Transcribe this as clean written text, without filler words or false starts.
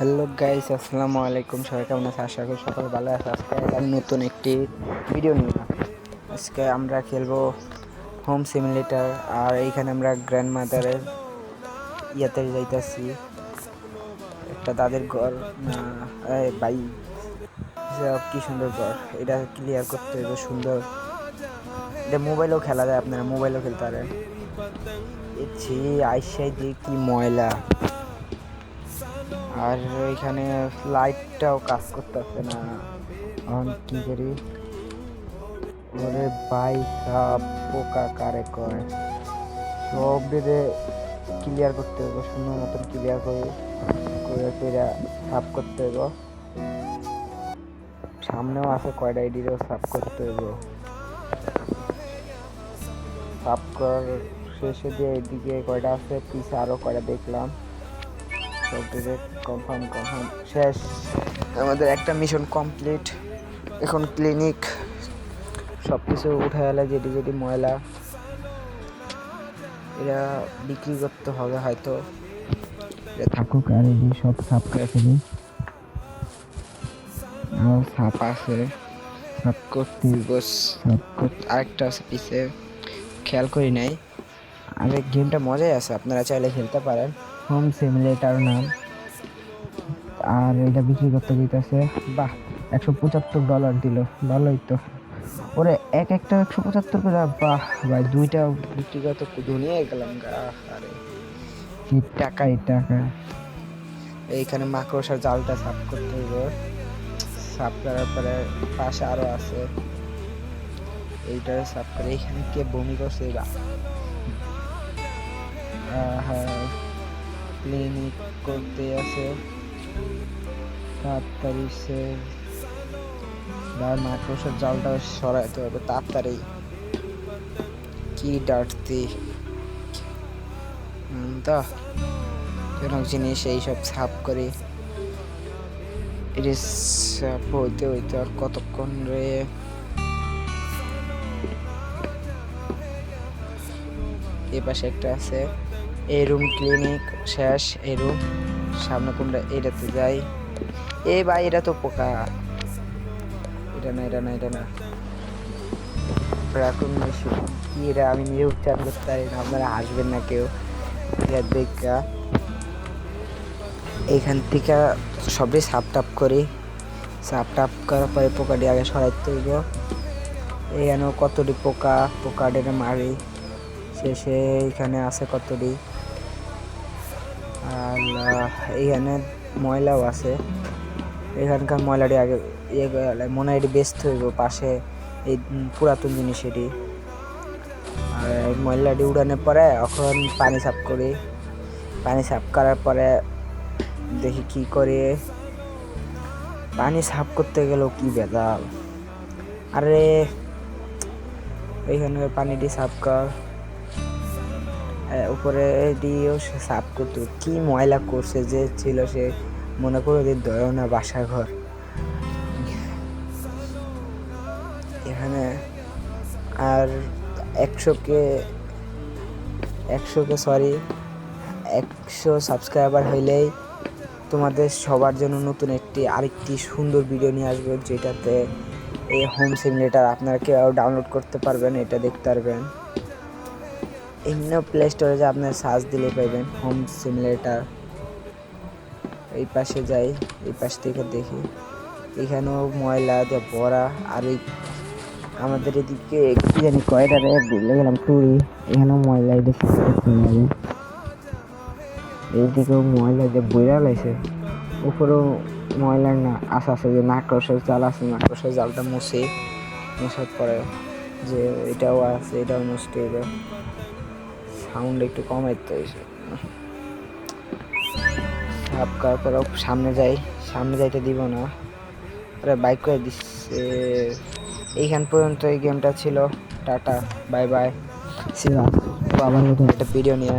Hello guys, আসসালামু আলাইকুম। সবাই কেমন আছে? আশা করি সকলে ভালো আছে। আজকে আমি নতুন একটি ভিডিও নিলাম। আজকে আমরা খেলবো হোম সিমুলেটর। আর এইখানে আমরা গ্র্যান্ড মাদারের ইয়াতে যাইতেছি, একটা দাদের ঘর না ভাই, কি সুন্দর ঘর। এটা ক্লিয়ার করতে হবে সুন্দর। এটা মোবাইলেও খেলা যায়, আপনারা মোবাইলেও খেলতে পারেন। এছি আইসাই দিয়ে কি ময়লা, আর এখানে লাইটটাও কাজ করতেছে না। এখন কি করি? ওরে ভাই সাপ, পোকা কারে কয়, সব বেড়ে ক্লিয়ার করতে হবে, সুন্দর মতন ক্লিয়ার করে করে সাফ করতে হবে। সামনেও আছে কয়টা আইডিরও সাফ করতে হবে। সাফ করার শেষে দিয়ে এদিকে কয়টা আছে, পিছে আরো কয়টা দেখলাম। সব দিকে কনফার্ম শেষ। আমাদের একটা মিশন কমপ্লিট। এখন ক্লিনিক সব কিছু উঠে এলে, যেটি যেটি ময়লা এরা বিক্রি করতে হবে হয়তো। থাকুক, আর এটি সব সাফ করে ফেলি। আর সাপ আছে, সাফ করতে আরেকটা আছে পিছে, খেয়াল করি নাই। আর গেমটা মজাই আছে, আপনারা চাইলে খেলতে পারেন। হোম সিমুলেটর নাম। আর এটা বিক্রি করতে দিতেছে, বাহ, $175 দিল, ভালোই তো। ওরে একটা 175 করে, বাহ ভাই, দুইটা বিক্রি করতে দুনিয়া গেলাম গা। আরে এই টাকা এইখানে মাকড়সার জালটা সাফ করতে হবে। সাফ করার পরে পাশে আরো আছে, এইটা সাফ করে। এখানে কে বমি করছে? হ্যাঁ, ক্লিনিক করতে আছে তাড়াতাড়ি। সে মাকড়সার জালটা সরাইতে হবে তাড়াতাড়ি। কি ডাটতি তো অনেক জিনিস এইসব সাফ করি। এটি সাফ হইতে হইতে আর কতক্ষণ রে। এ পাশে একটা আছে, এই রুম ক্লিনিক শেষ। এই রুম সামনে কোনটা? এটাতে যাই। এ ভাই, এটা তো পোকা। এটা না রাখুন কি এটা? আমি নিজে উচ্চারণ করতে পারি না, আপনারা হাসবেন না কেউ দেখা। এইখান থেকে সবই সাপ টাপ করি। সাপ টাপ করার পরে পোকাটি আগে সরাইতে হইব। এখানেও কতটি পোকাটি মারি। শেষে এখানে আছে কতটি। আর এইখানে ময়লাও আছে। এখানকার ময়লাটি আগে মনে হয় এটি বেচতে হইব পাশে, এই পুরাতন জিনিস এটি। আর ময়লাটি উড়ানোর পরে এখন পানি সাফ করি। পানি সাফ করার পরে দেখি কি করে। পানি সাফ করতে গেলেও কি বেদাল। আরে এইখানে পানিটি সাফ কর, উপরে দিয়েও সে সাফ করতো। কি ময়লা করছে যে ছিল, সে মনে করে যে দয় না বাসা ঘর। এখানে আর 100 সাবস্ক্রাইবার হইলেই তোমাদের সবার জন্য নতুন আরেকটি সুন্দর ভিডিও নিয়ে আসবে, যেটাতে এই হোম সিমুলেটর আপনারা কেউ ডাউনলোড করতে পারবেন, এটা দেখতে পারবেন। এমনি প্লে স্টোরে যে আপনার সার্চ দিলে পাইবেন হোম সিমুলেটর। এই পাশে যাই, এই পাশ থেকে দেখি, এখানেও ময়লা দিয়ে ভরা। আর এই আমাদের এদিকে কি জানি কয়টারে ভুলে গেলাম, টুরি। এখানেও ময়লা, এটা সাফ করতে হবে। এইদিকেও ময়লা দিয়ে বইরা লাইছে। উপরেও ময়লার না আছে যে মাকড়সার জাল আছে, মাকড়সার জালটা মুছার পরে যে এটাও আছে, এটাও নষ্ট হইবে। সাউন্ড একটু কমাইতে হয়েছে। সাফ করার পরেও সামনে যাইতে দিব না। আরে বাইক করে দিচ্ছে। এইখান পর্যন্ত এই গেমটা ছিল। টাটা, বাই বাই, আবার নতুন একটা ভিডিও নিয়ে